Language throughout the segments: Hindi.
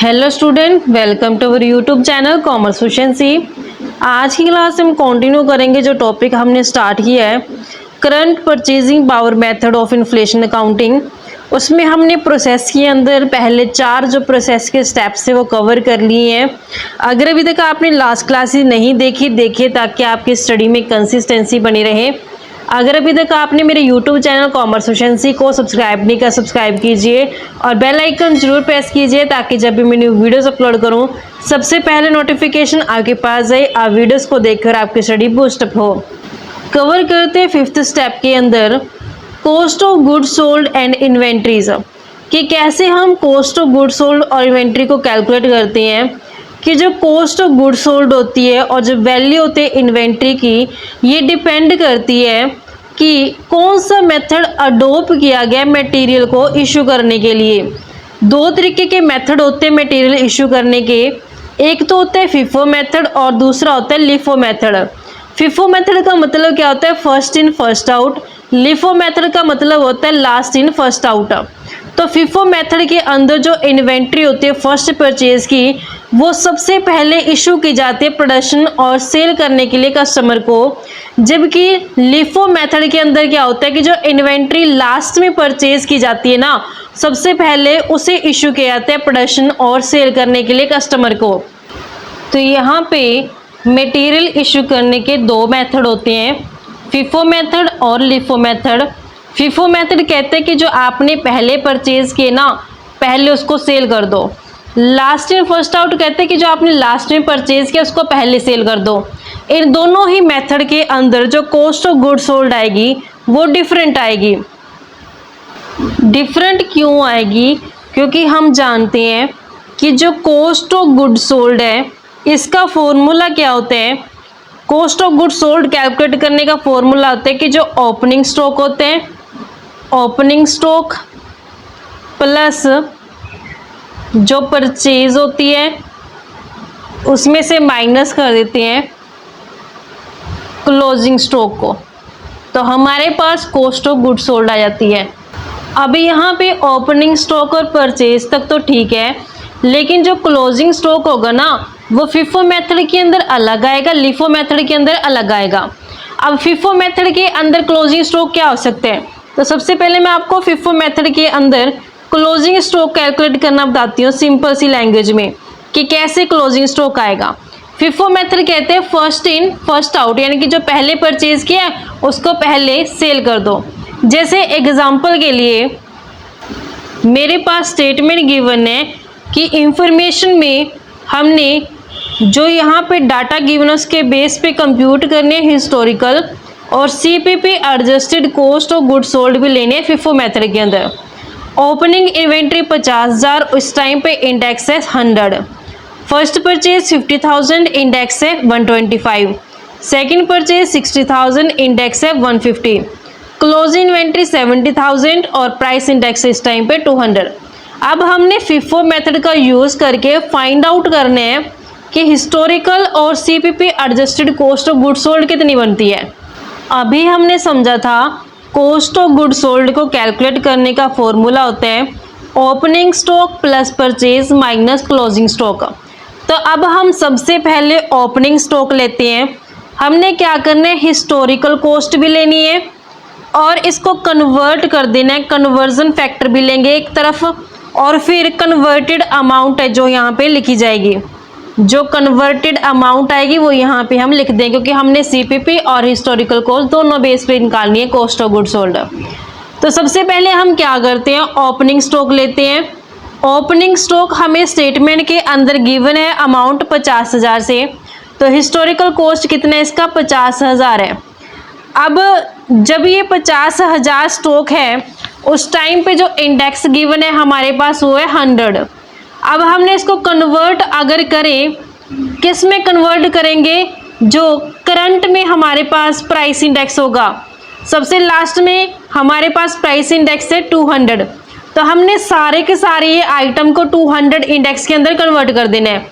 Hello student, welcome to our YouTube channel commerce efficiency. आज की क्लास हम कंटिन्यू करेंगे जो टॉपिक हमने स्टार्ट किया है, current purchasing power method of inflation accounting. उसमें हमने प्रोसेस के अंदर पहले 4 जो प्रोसेस के स्टेप्स थे वो कवर कर लिए हैं। अगर अभी तक आपने लास्ट क्लासेस नहीं देखिए ताकि आपकी स्टडी में कंसिस्टेंसी बनी रहे। अगर अभी तक आपने मेरे YouTube चैनल कॉमर्स एफिशिएंसी को सब्सक्राइब नहीं किया, सब्सक्राइब कीजिए और बेल आइकन जरूर प्रेस कीजिए ताकि जब भी मैं न्यू वीडियोस अपलोड करूं सबसे पहले नोटिफिकेशन आपके पास आए। आप वीडियोस को देखकर आपकी स्टडी बूस्टअप हो। कवर करते हैं 5th स्टेप के अंदर cost of good sold and inventories, कि कैसे हम कॉस्ट ऑफ गुड सोल्ड और इन्वेंट्री को कैलकुलेट करते हैं। कि जो कॉस्ट ऑफ गुड सोल्ड होती है और जो वैल्यू होती है इन्वेंट्री की, ये डिपेंड करती है कि कौन सा मेथड अडोप्ट किया गया मटेरियल को इशू करने के लिए। 2 तरीके के मेथड होते हैं मटेरियल इशू करने के। एक तो होता है फीफो मेथड और दूसरा होता है लिफो मेथड। फीफो मेथड का मतलब क्या होता है? First in first out. LIFO method का मतलब होता है लास्ट इन फर्स्ट आउट। तो फीफो मेथड के अंदर जो इन्वेंट्री होती है फर्स्ट परचेज की, वो सबसे पहले इशू की जाती है प्रोडक्शन और सेल करने के लिए कस्टमर को। जबकि लिफो मेथड के अंदर क्या होता है कि जो इन्वेंट्री लास्ट में परचेज की जाती है ना, सबसे पहले उसे इशू किया जाता है प्रोडक्शन और सेल करने के लिए कस्टमर को। तो यहाँ पे मटेरियल इशू करने के 2 मेथड होते हैं, फीफो मेथड और लिफो मेथड। फीफो मेथड कहते हैं कि जो आपने पहले परचेज किए ना, पहले उसको सेल कर दो। लास्ट इन फर्स्ट आउट कहते हैं कि जो आपने लास्ट में परचेज किया उसको पहले सेल कर दो। इन दोनों ही मेथड के अंदर जो कॉस्ट ऑफ गुड सोल्ड आएगी वो डिफरेंट आएगी। डिफरेंट क्यों आएगी? क्योंकि हम जानते हैं कि जो कॉस्ट ऑफ गुड सोल्ड है इसका फॉर्मूला क्या होता है। Cost of good sold calculate करने का फॉर्मूला होता है कि जो ओपनिंग स्टॉक होते हैं, ओपनिंग स्टॉक प्लस जो परचेज होती है उसमें से माइनस कर देते हैं क्लोजिंग स्टॉक को, तो हमारे पास कॉस्ट ऑफ गुड सोल्ड आ जाती है। अभी यहाँ पे ओपनिंग स्टॉक और परचेज तक तो ठीक है, लेकिन जो क्लोजिंग स्टॉक होगा ना वो फीफो मेथड के अंदर अलग आएगा, लिफो मेथड के अंदर अलग आएगा। अब फीफो मेथड के अंदर क्लोजिंग स्टॉक क्या हो सकते हैं? तो सबसे पहले मैं आपको फीफो मेथड के अंदर क्लोजिंग स्टॉक कैलकुलेट करना बताती हूँ सिंपल सी लैंग्वेज में, कि कैसे क्लोजिंग स्टॉक आएगा। फीफो मेथड कहते हैं फर्स्ट इन फर्स्ट आउट, यानी कि जो पहले परचेज किया उसको पहले सेल कर दो। जैसे एग्जांपल के लिए मेरे पास स्टेटमेंट गिवन है कि इंफॉर्मेशन में हमने जो यहाँ पे डाटा गिवन है उसके बेस पे कंप्यूट करने हिस्टोरिकल और CPP adjusted cost of good sold भी लेने हैं फीफो मेथड के अंदर। ओपनिंग इन्वेंट्री 50,000, उस टाइम पे इंडेक्स है 100। फर्स्ट परचेज 50,000, इंडेक्स है 125। सेकंड परचेज 60,000, इंडेक्स है 150। क्लोजिंग इन्वेंट्री 70,000 और प्राइस इंडेक्स इस टाइम पे 200। अब हमने फीफो मेथड का यूज़ करके फाइंड आउट करने हैं कि हिस्टोरिकल और CPP adjusted cost of good sold कितनी बनती है। अभी हमने समझा था कॉस्ट ऑफ गुड सोल्ड को कैलकुलेट करने का फॉर्मूला होता है opening stock plus purchase minus closing stock. तो अब हम सबसे पहले ओपनिंग स्टॉक लेते हैं। हमने क्या करना है, हिस्टोरिकल कॉस्ट भी लेनी है और इसको कन्वर्ट कर देना है, कन्वर्जन फैक्टर भी लेंगे एक तरफ, और फिर कन्वर्टेड अमाउंट है जो यहाँ पे लिखी जाएगी। जो कन्वर्टेड अमाउंट आएगी वो यहाँ पे हम लिख देंगे, क्योंकि हमने सीपीपी और हिस्टोरिकल कॉस्ट दोनों बेस पे निकालनी है कॉस्ट ऑफ गुड सोल्ड। तो सबसे पहले हम क्या करते हैं, ओपनिंग स्टॉक लेते हैं। ओपनिंग स्टॉक हमें स्टेटमेंट के अंदर गिवन है अमाउंट 50,000 से, तो हिस्टोरिकल कॉस्ट कितना है इसका? 50,000 है। अब जब ये 50,000 स्टॉक है उस टाइम पे जो इंडेक्स गिवन है हमारे पास वो है 100। अब हमने इसको कन्वर्ट अगर करें, किस में कन्वर्ट करेंगे? जो करंट में हमारे पास प्राइस इंडेक्स होगा, सबसे लास्ट में हमारे पास प्राइस इंडेक्स है 200, तो हमने सारे के सारे ये आइटम को 200 इंडेक्स के अंदर कन्वर्ट कर देना है।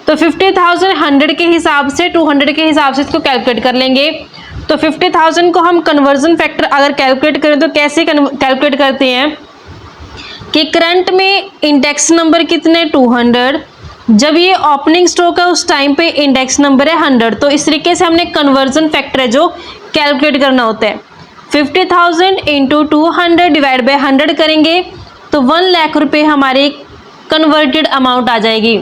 तो 50,000 100 के हिसाब से 200 के हिसाब से इसको कैलकुलेट कर लेंगे। तो 50,000 को हम कन्वर्जन फैक्टर अगर कैलकुलेट करें तो कैसे कैलकुलेट करते हैं कि करंट में इंडेक्स नंबर कितने 200, जब ये ओपनिंग स्टॉक है उस टाइम पे इंडेक्स नंबर है 100। तो इस तरीके से हमने कन्वर्जन फैक्टर है जो कैलकुलेट करना होता है। 50,000 इंटू 200 डिवाइड बाई 100 करेंगे तो 1 लाख रुपये हमारी कन्वर्टेड अमाउंट आ जाएगी।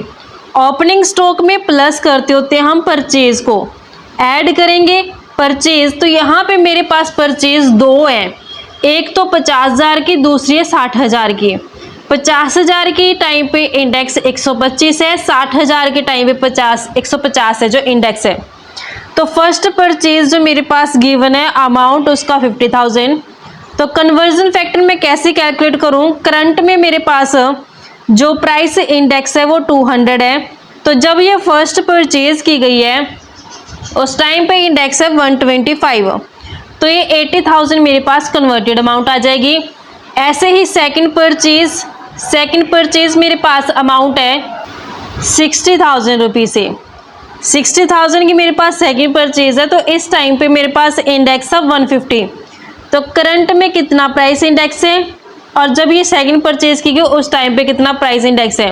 ओपनिंग स्टॉक में प्लस करते होते हैं हम परचेज को, ऐड करेंगे परचेज। तो यहाँ पे मेरे पास परचेज दो है, एक तो 50,000 की, दूसरी है 60,000 की। 50,000 की टाइम पे इंडेक्स 125 है, 60,000 के टाइम पे 150 है जो इंडेक्स है। तो फर्स्ट परचेज जो मेरे पास गिवन है अमाउंट उसका 50,000। तो कन्वर्जन फैक्टर मैं कैसे कैलकुलेट करूं? करंट में मेरे पास जो प्राइस इंडेक्स है वो 200 है। तो जब ये फर्स्ट परचेज की गई है उस टाइम पे इंडेक्स है 125, तो ये 80,000 मेरे पास कन्वर्टेड अमाउंट आ जाएगी। ऐसे ही सेकंड परचेज मेरे पास अमाउंट है 60,000 रुपीज़ से। 60,000 की मेरे पास सेकंड परचेज है, तो इस टाइम पे मेरे पास इंडेक्स है 150। तो करंट में कितना प्राइस इंडेक्स है और जब ये सेकंड परचेज की गई उस टाइम पे कितना प्राइस इंडेक्स है।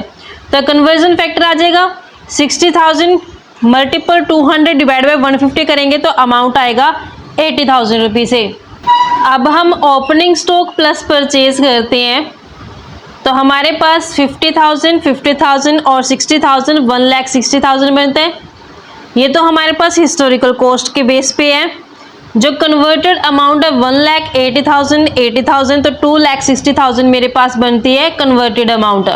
तो कन्वर्जन फैक्टर आ जाएगा 60,000 मल्टीपल 200 डिवाइड बाई 150 करेंगे तो अमाउंट आएगा 80,000 रुपीज़ से। अब हम ओपनिंग स्टॉक प्लस परचेज करते हैं तो हमारे पास 50,000, 50,000 और 60,000 1,60,000 बनते हैं। ये तो हमारे पास हिस्टोरिकल कॉस्ट के बेस पे है। जो कन्वर्टेड अमाउंट है 1,80,000, 80,000 तो 2,60,000 मेरे पास बनती है कन्वर्टेड अमाउंट।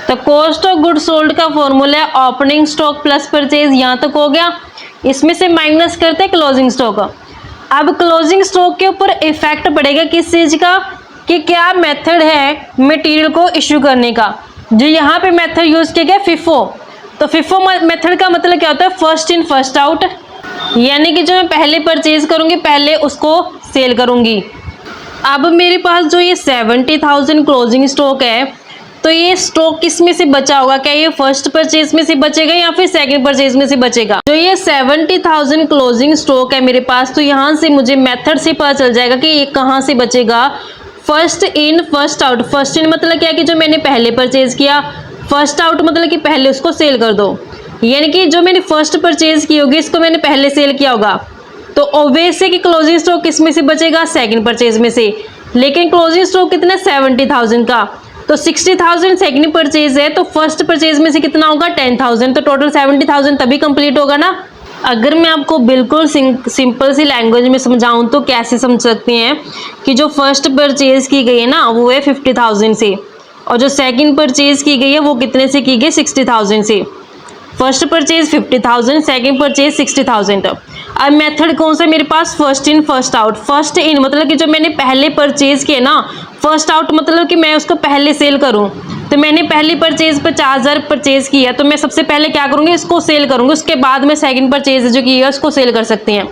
तो कॉस्ट ऑफ गुड सोल्ड का फॉर्मूला है ओपनिंग स्टॉक प्लस परचेज, यहाँ तक हो गया। इसमें से माइनस करते हैं क्लोजिंग स्टॉक। अब क्लोजिंग स्टॉक के ऊपर इफेक्ट पड़ेगा किस चीज़ का, कि क्या मेथड है मटेरियल को इश्यू करने का। जो यहाँ पे मेथड यूज़ किया गया फिफो। तो फिफो मेथड का मतलब क्या होता है? फर्स्ट इन फर्स्ट आउट, यानी कि जो मैं पहले परचेज करूँगी पहले उसको सेल करूँगी। अब मेरे पास जो ये 70,000 क्लोजिंग स्टॉक है, तो ये स्टॉक किस में से बचा होगा? क्या ये फर्स्ट परचेज में से बचेगा या फिर सेकंड परचेज में से बचेगा? जो ये 70,000 क्लोजिंग स्टॉक है मेरे पास, तो यहाँ से मुझे मेथड से पता चल जाएगा कि ये कहाँ से बचेगा। First in first out. First in मतलब क्या कि जो मैंने पहले परचेज किया, फर्स्ट आउट मतलब कि पहले उसको सेल कर दो, यानी कि जो मैंने फर्स्ट परचेज की होगी इसको मैंने पहले सेल किया होगा। तो ऑब्वियस है कि क्लोजिंग स्टॉक किस में से बचेगा? सेकंड परचेज में से। लेकिन क्लोजिंग स्टॉक कितना? 70,000 का। तो 60,000 सेकंड परचेज है, तो फर्स्ट परचेज में से कितना होगा? 10,000। तो टोटल 70,000 तभी कंप्लीट होगा ना। अगर मैं आपको बिल्कुल सिंपल सी लैंग्वेज में समझाऊं तो कैसे समझ सकते हैं कि जो फर्स्ट परचेज की गई है ना वो है 50,000 से, और जो सेकंड परचेज की गई है वो कितने से की गई? 60,000 से। First purchase 50,000, second purchase 60,000। अब मेथड कौन सा मेरे पास? First in first out. First in मतलब कि जो मैंने पहले परचेज किया ना, फर्स्ट आउट मतलब कि मैं उसको पहले सेल करूं। तो मैंने पहली परचेज 50,000 परचेज किया, तो मैं सबसे पहले क्या करूंगी? इसको सेल करूंगी, उसके बाद मैं सेकंड परचेज जो की है उसको सेल कर सकती हैं।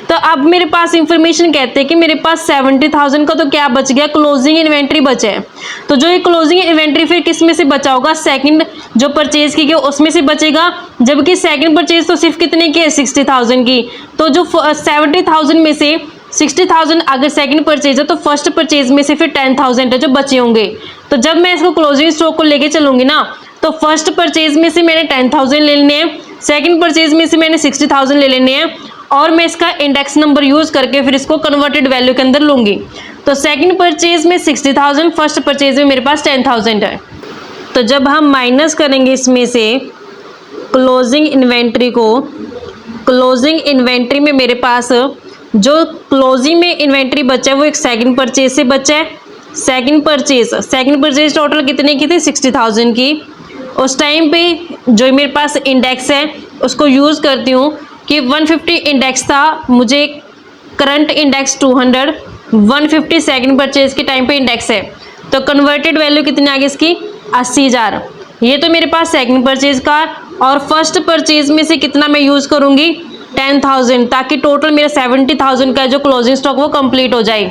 तो अब मेरे पास इंफॉर्मेशन कहते हैं कि मेरे पास 70,000 का तो क्या बच गया? क्लोजिंग इन्वेंट्री बचे है। तो जो ये क्लोजिंग इन्वेंट्री फिर किस में से बचा होगा? सेकंड जो परचेज की गई उसमें से बचेगा, जबकि सेकंड परचेज तो सिर्फ कितने की है? 60,000 की। तो जो 70,000 में से 60,000 अगर सेकंड परचेज है तो फर्स्ट परचेज में से फिर 10,000 है जो बचे होंगे। तो जब मैं इसको क्लोजिंग स्टॉक को लेके चलूंगी ना, तो फर्स्ट परचेज में से मैंने 10,000 ले लेने हैं, सेकंड परचेज में से मैंने 60,000 ले लेने हैं, और मैं इसका इंडेक्स नंबर यूज करके फिर इसको कन्वर्टेड वैल्यू के अंदर लूंगी। तो सेकंड परचेज में 60,000, फर्स्ट परचेज में मेरे पास 10,000 है। तो जब हम माइनस करेंगे इसमें से क्लोजिंग इन्वेंट्री को, क्लोजिंग इन्वेंट्री में मेरे पास जो क्लोजिंग में इन्वेंट्री बचा है वो एक सेकंड परचेज से बचा है। सेकंड परचेज टोटल कितने की थी? 60,000 की। उस टाइम पे जो मेरे पास इंडेक्स है उसको यूज़ करती हूँ कि 150 इंडेक्स था, मुझे करंट इंडेक्स 200, 150 सेकंड परचेज के टाइम पे इंडेक्स है, तो कन्वर्टेड वैल्यू कितनी आ गई इसकी? 80,000। ये तो मेरे पास सेकंड परचेज का, और फर्स्ट परचेज में से कितना मैं यूज़ करूँगी? 10,000, ताकि टोटल मेरा 70,000 का जो क्लोजिंग स्टॉक वो कंप्लीट हो जाए।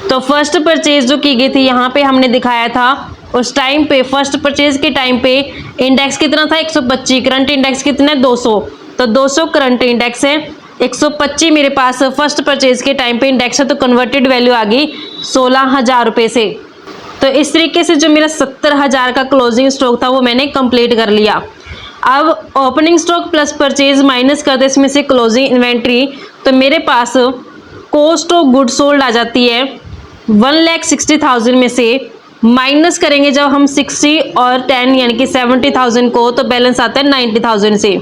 तो फर्स्ट परचेज जो की गई थी यहाँ पे हमने दिखाया था, उस टाइम पे फर्स्ट परचेज के टाइम पे इंडेक्स कितना था? 125। करंट इंडेक्स कितना है? 200। तो 200 करंट इंडेक्स है, 125 मेरे पास फर्स्ट परचेज के टाइम पे इंडेक्स है, तो कन्वर्टेड वैल्यू आ गई 16,000 रुपये से। तो इस तरीके से जो मेरा 70,000 का क्लोजिंग स्टॉक था वो मैंने कंप्लीट कर लिया। अब opening stock plus purchase minus करते इसमें से क्लोजिंग इन्वेंट्री, तो मेरे पास कॉस्ट ऑफ गुड सोल्ड आ जाती है 1,60,000 में से माइनस करेंगे जब हम 60 और 10 यानी कि 70,000 को, तो बैलेंस आता है 90,000 से।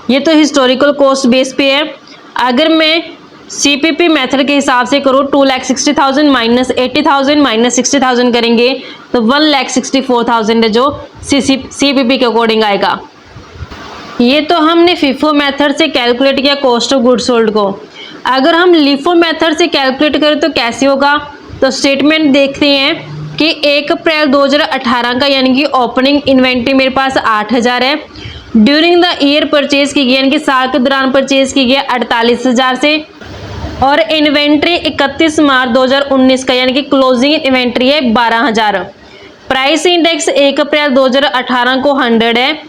ये तो हिस्टोरिकल कॉस्ट बेस पे है। अगर मैं CPP मेथड के हिसाब से करूँ 2,60,000 माइनस 80,000 माइनस 60,000 करेंगे तो 1,64,000 है जो CPP के अकॉर्डिंग आएगा। ये तो हमने FIFO मेथड से कैलकुलेट किया कॉस्ट ऑफ गुड सोल्ड को। अगर हम LIFO मेथड से कैलकुलेट करें तो कैसे होगा, तो स्टेटमेंट देखते हैं कि 1 अप्रैल 2018 का यानी कि ओपनिंग इन्वेंट्री मेरे पास 8,000 है। ड्यूरिंग द ईयर परचेज की गई यानी कि साल के दौरान परचेज की गई 48,000 से, और इन्वेंट्री 31 मार्च 2019 का यानी कि क्लोजिंग इन्वेंट्री है 12,000। प्राइस इंडेक्स 1 अप्रैल 2018 को 100 है,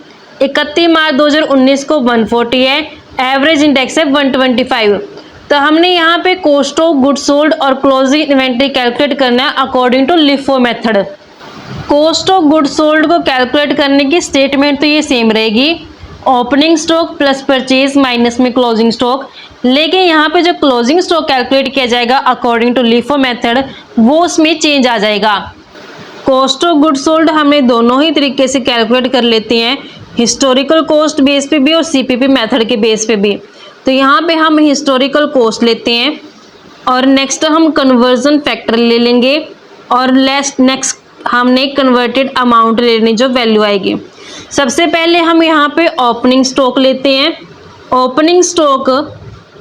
31 मार्च 2019 को 140 है, एवरेज इंडेक्स है 125। तो हमने यहाँ पे कॉस्ट ऑफ गुड सोल्ड और क्लोजिंग इन्वेंट्री कैलकुलेट करना है according to LIFO method. Cost of good sold को कैलकुलेट करने की स्टेटमेंट तो ये सेम रहेगी, opening stock plus purchase minus में क्लोजिंग स्टॉक। लेकिन यहाँ पे जो क्लोजिंग स्टॉक कैलकुलेट किया जाएगा अकॉर्डिंग टू LIFO मेथड वो उसमें चेंज आ जाएगा। कॉस्ट ऑफ गुड सोल्ड हमने दोनों ही तरीके से कैलकुलेट कर लेते हैं, हिस्टोरिकल कॉस्ट बेस पे भी और CPP मेथड के बेस पे भी। तो यहाँ पे हम हिस्टोरिकल कॉस्ट लेते हैं और नेक्स्ट हम कन्वर्जन फैक्टर ले लेंगे और नेक्स्ट हमने कन्वर्टेड अमाउंट लेनी जो वैल्यू आएगी। सबसे पहले हम यहाँ पे ओपनिंग स्टॉक लेते हैं। ओपनिंग स्टॉक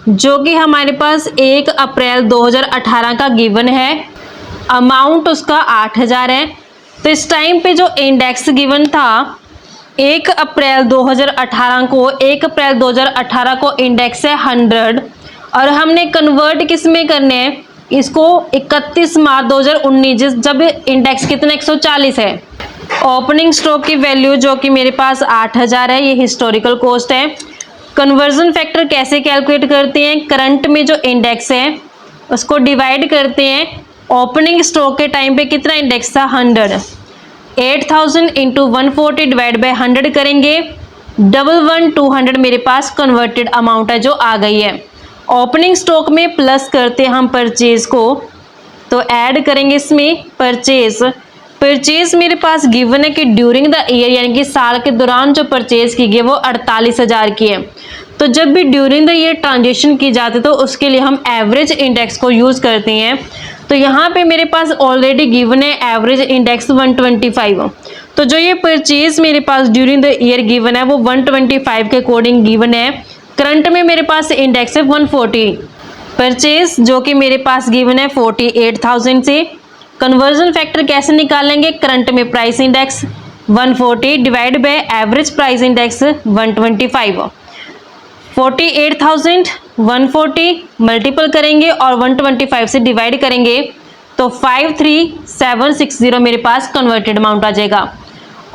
जो कि हमारे पास 1 अप्रैल 2018 का गिवन है, अमाउंट उसका 8,000 है। तो इस टाइम पे जो इंडेक्स गिवन था 1 अप्रैल 2018 को, 1 अप्रैल 2018 को इंडेक्स है 100 और हमने कन्वर्ट किस में करने हैं इसको 31 मार्च 2019 जब इंडेक्स कितना 140 है। ओपनिंग स्टॉक की वैल्यू जो कि मेरे पास 8,000 है, ये हिस्टोरिकल कॉस्ट है। कन्वर्जन फैक्टर कैसे कैलकुलेट करते हैं, करंट में जो इंडेक्स है उसको डिवाइड करते हैं, ओपनिंग स्टॉक के टाइम पे कितना इंडेक्स था 100, 8,000 इंटू 140 डिवाइड बाई 100 करेंगे, 11,200 मेरे पास कन्वर्टेड अमाउंट है जो आ गई है। ओपनिंग स्टॉक में प्लस करते हैं हम परचेज को, तो ऐड करेंगे इसमें परचेज मेरे पास गिवन है कि ड्यूरिंग द ईयर यानी कि साल के दौरान जो परचेज की गई वो 48,000 की है। तो जब भी ड्यूरिंग द ईयर ट्रांजेक्शन की जाती है तो उसके लिए हम एवरेज इंडेक्स को यूज़ करते हैं। तो यहाँ पे मेरे पास ऑलरेडी गिवन है एवरेज इंडेक्स 125। तो जो ये परचेज मेरे पास ड्यूरिंग द ईयर गिवन है वो 125 के अकॉर्डिंग गिवन है। करंट में मेरे पास इंडेक्स है 140। परचेज जो कि मेरे पास गिवन है 48,000 से। कन्वर्जन फैक्टर कैसे निकालेंगे, करंट में price index 140 divide by average price index 125। 48,000 140 multiple करेंगे और 125 से डिवाइड करेंगे तो 53,760 मेरे पास कन्वर्टेड अमाउंट आ जाएगा।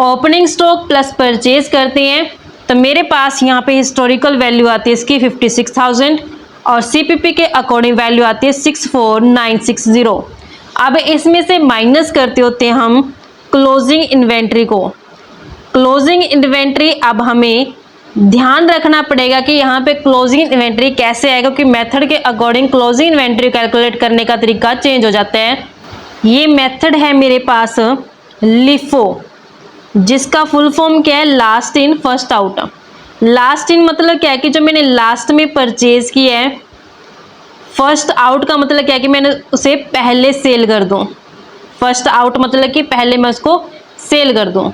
ओपनिंग स्टॉक प्लस परचेज करते हैं तो मेरे पास यहाँ पे हिस्टोरिकल वैल्यू आती है इसकी 56,000 और CPP के अकॉर्डिंग वैल्यू आती है 64,960। अब इसमें से माइनस करते होते हैं हम क्लोजिंग इन्वेंट्री को। क्लोजिंग इन्वेंट्री अब हमें ध्यान रखना पड़ेगा कि यहाँ पे क्लोजिंग इन्वेंट्री कैसे आएगा, क्योंकि मेथड के अकॉर्डिंग क्लोजिंग इन्वेंट्री कैलकुलेट करने का तरीका चेंज हो जाता है। ये मेथड है मेरे पास LIFO, जिसका फुल फॉर्म क्या है, last in first out. Last in मतलब क्या है कि जो मैंने लास्ट में परचेज किया है, फर्स्ट आउट का मतलब क्या है कि मैंने उसे पहले सेल कर दूं। फर्स्ट आउट मतलब कि पहले मैं उसको सेल कर दूं,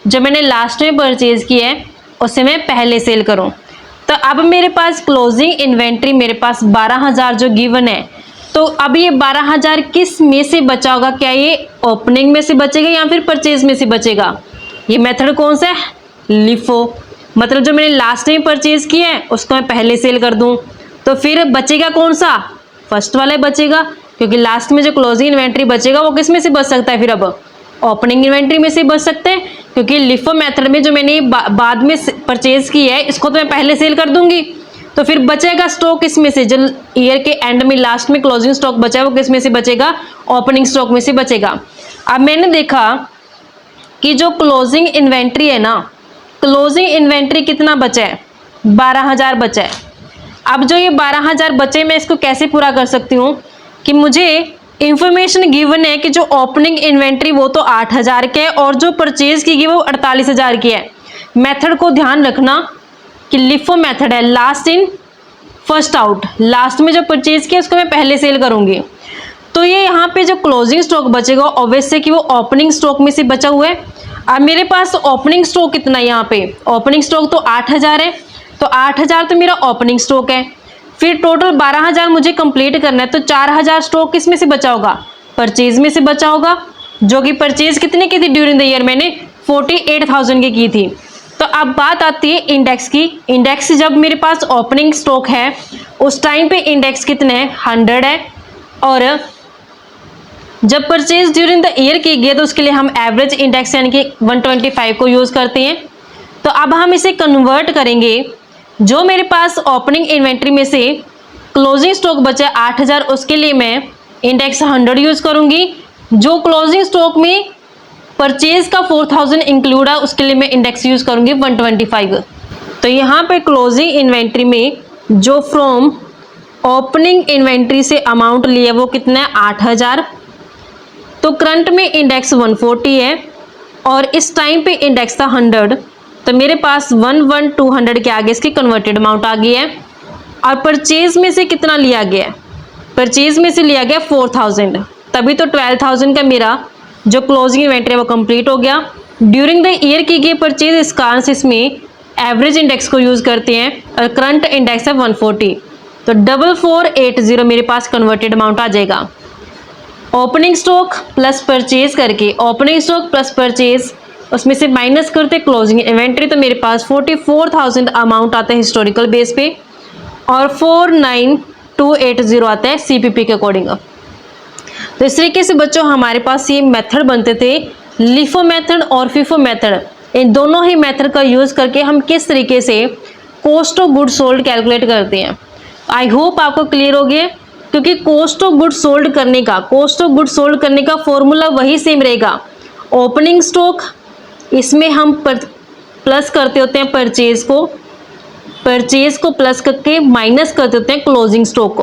जो मैंने लास्ट में परचेज किया है उसे मैं पहले सेल करूं। तो अब मेरे पास क्लोजिंग इन्वेंट्री मेरे पास 12,000 जो गिवन है, तो अब ये 12,000 किस में से बचा होगा, क्या ये ओपनिंग में से बचेगा या फिर परचेज में से बचेगा। ये मेथड कौन सा है, LIFO, मतलब जो मैंने लास्ट में परचेज किया है उसको मैं पहले सेल कर दूं। तो फिर बचेगा कौन सा, फर्स्ट वाला बचेगा, क्योंकि लास्ट में जो क्लोजिंग इन्वेंट्री बचेगा वो किस में से बच सकता है, फिर अब ओपनिंग इन्वेंट्री में से बच सकते हैं, क्योंकि LIFO मेथड में जो मैंने बाद में परचेज की है इसको तो मैं पहले सेल कर दूंगी। तो फिर बचेगा स्टॉक इसमें से, जो ईयर के एंड में लास्ट में क्लोजिंग स्टॉक बचा है वो किस में से बचेगा, ओपनिंग स्टॉक में से बचेगा। अब मैंने देखा कि जो क्लोजिंग इन्वेंट्री है ना, क्लोजिंग इन्वेंट्री कितना बचा है, 12,000 बचा है। अब जो ये 12,000 बचे, मैं इसको कैसे पूरा कर सकती हूँ कि मुझे इंफॉर्मेशन गिवन है कि जो ओपनिंग इन्वेंट्री वो तो 8,000 के है और जो परचेज की गई वो 48,000 की है। मेथड को ध्यान रखना कि लिफो मेथड है, last in first out, last में जो परचेज किया उसको मैं पहले सेल करूंगी। तो ये यहाँ पे जो क्लोजिंग स्टॉक बचेगा ऑब्वियस है कि वो ओपनिंग स्टॉक में से बचा हुआ है। अब मेरे पास ओपनिंग स्टॉक कितना है, यहाँ पे ओपनिंग स्टॉक तो 8,000 है, तो 8,000 तो मेरा ओपनिंग स्टॉक है। फिर टोटल 12,000 मुझे कंप्लीट करना है, तो 4,000 स्टॉक किस में से बचा होगा, परचेज में से बचा होगा, जो कि परचेज कितने की थी ड्यूरिंग द ईयर, मैंने 48,000 की थी। तो अब बात आती है इंडेक्स की। इंडेक्स जब मेरे पास ओपनिंग स्टॉक है उस टाइम पे इंडेक्स कितने है, 100 है, और जब परचेज ड्यूरिंग द ईयर की गई तो उसके लिए हम एवरेज इंडेक्स यानी कि 125 को यूज़ करते हैं। तो अब हम इसे कन्वर्ट करेंगे, जो मेरे पास ओपनिंग इन्वेंट्री में से क्लोजिंग स्टॉक बचा 8,000 उसके लिए मैं इंडेक्स 100 यूज़ करूँगी। जो क्लोजिंग स्टॉक में परचेज का 4,000 इंक्लूड है उसके लिए मैं इंडेक्स यूज़ करूँगी 125। तो यहाँ पे क्लोजिंग इन्वेंट्री में जो फ्रॉम ओपनिंग इन्वेंट्री से अमाउंट लिया वो कितना है, 8,000। तो करंट में इंडेक्स 140 है और इस टाइम पे इंडेक्स था 100, तो मेरे पास 11200 के आगे इसकी कन्वर्टेड अमाउंट आ गई है। और परचेज में से कितना लिया गया है, परचेज में से लिया गया 4,000, तभी तो 12,000 का मेरा जो क्लोजिंग इन्वेंट्री है वो कंप्लीट हो गया। ड्यूरिंग द ईयर की गई परचेज, इस कारण से इसमें एवरेज इंडेक्स को यूज़ करते हैं और करंट इंडेक्स है 140, तो 4480 मेरे पास कन्वर्टेड अमाउंट आ जाएगा। ओपनिंग स्टॉक प्लस परचेज करके, ओपनिंग स्टॉक प्लस परचेज उसमें से माइनस करते क्लोजिंग इन्वेंट्री, तो मेरे पास 44,000 अमाउंट आता है हिस्टोरिकल बेस पे और 49280 आता है सीपीपी के अकॉर्डिंग। तो इस तरीके से बच्चों हमारे पास ये मेथड बनते थे, लिफो मेथड और फीफो मेथड। इन दोनों ही मेथड का यूज़ करके हम किस तरीके से cost of good sold calculate करते हैं। आई होप आपको क्लियर हो गया, क्योंकि कॉस्ट ऑफ गुड सोल्ड करने का फॉर्मूला वही सेम रहेगा। ओपनिंग स्टॉक, इसमें हम प्लस करते होते हैं परचेज को प्लस करके माइनस करते होते हैं क्लोजिंग स्टॉक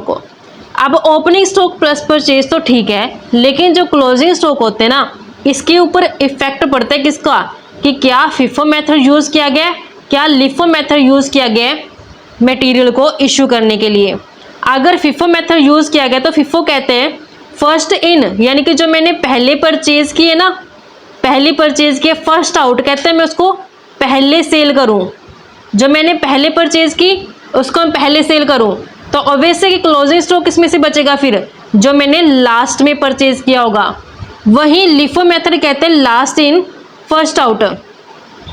को। अब ओपनिंग स्टॉक प्लस परचेज तो ठीक है, लेकिन जो क्लोजिंग स्टॉक होते हैं ना, इसके ऊपर इफेक्ट पड़ता है किसका, कि क्या फीफो मेथड यूज़ किया गया है, क्या लिफो मेथड यूज़ किया गया है मटेरियल को इशू करने के लिए। अगर फीफो मेथड यूज़ किया गया तो फीफो कहते हैं फर्स्ट इन, यानी कि जो मैंने पहले परचेज की है ना, पहली परचेज की फर्स्ट आउट कहते हैं मैं उसको पहले सेल करूं, जो मैंने पहले परचेज की उसको मैं पहले सेल करूं। तो ऑब्वियस है कि क्लोजिंग स्टॉक किसमें से बचेगा, फिर जो मैंने लास्ट में परचेज किया होगा। वहीं लिफो मेथड कहते हैं लास्ट इन फर्स्ट आउट,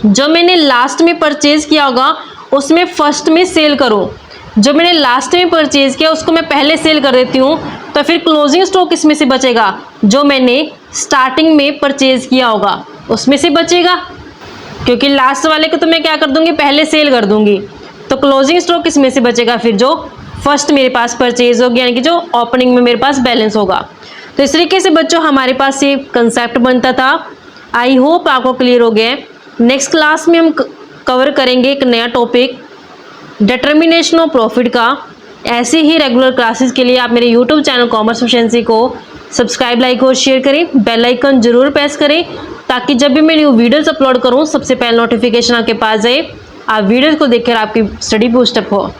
जो मैंने लास्ट में परचेज किया होगा उसमें फर्स्ट में सेल करूं, जो मैंने लास्ट में परचेज किया उसको मैं पहले सेल कर देती हूँ। तो फिर क्लोजिंग स्टॉक किसमें से बचेगा, जो मैंने स्टार्टिंग में परचेज किया होगा उसमें से बचेगा, क्योंकि लास्ट वाले को तो मैं क्या कर दूंगी, पहले सेल कर दूंगी। तो क्लोजिंग स्टॉक किसमें से बचेगा, फिर जो फर्स्ट मेरे पास परचेज होगी, यानी कि जो ओपनिंग में मेरे पास बैलेंस होगा। तो इस तरीके से बच्चों हमारे पास ये कंसेप्ट बनता था। आई होप आपको क्लियर हो गया है। नेक्स्ट क्लास में हम कवर करेंगे एक नया टॉपिक, डिटर्मिनेशन ऑफ प्रॉफिट का। ऐसे ही रेगुलर क्लासेस के लिए आप मेरे यूट्यूब चैनल कॉमर्स एफिशिएंसी को सब्सक्राइब, लाइक और शेयर करें, बेल आइकन जरूर प्रेस करें, ताकि जब भी मैं न्यू वीडियोस अपलोड करूं सबसे पहले नोटिफिकेशन आपके पास जाए, आप वीडियोस को देखकर आपकी स्टडी बूस्टअप हो।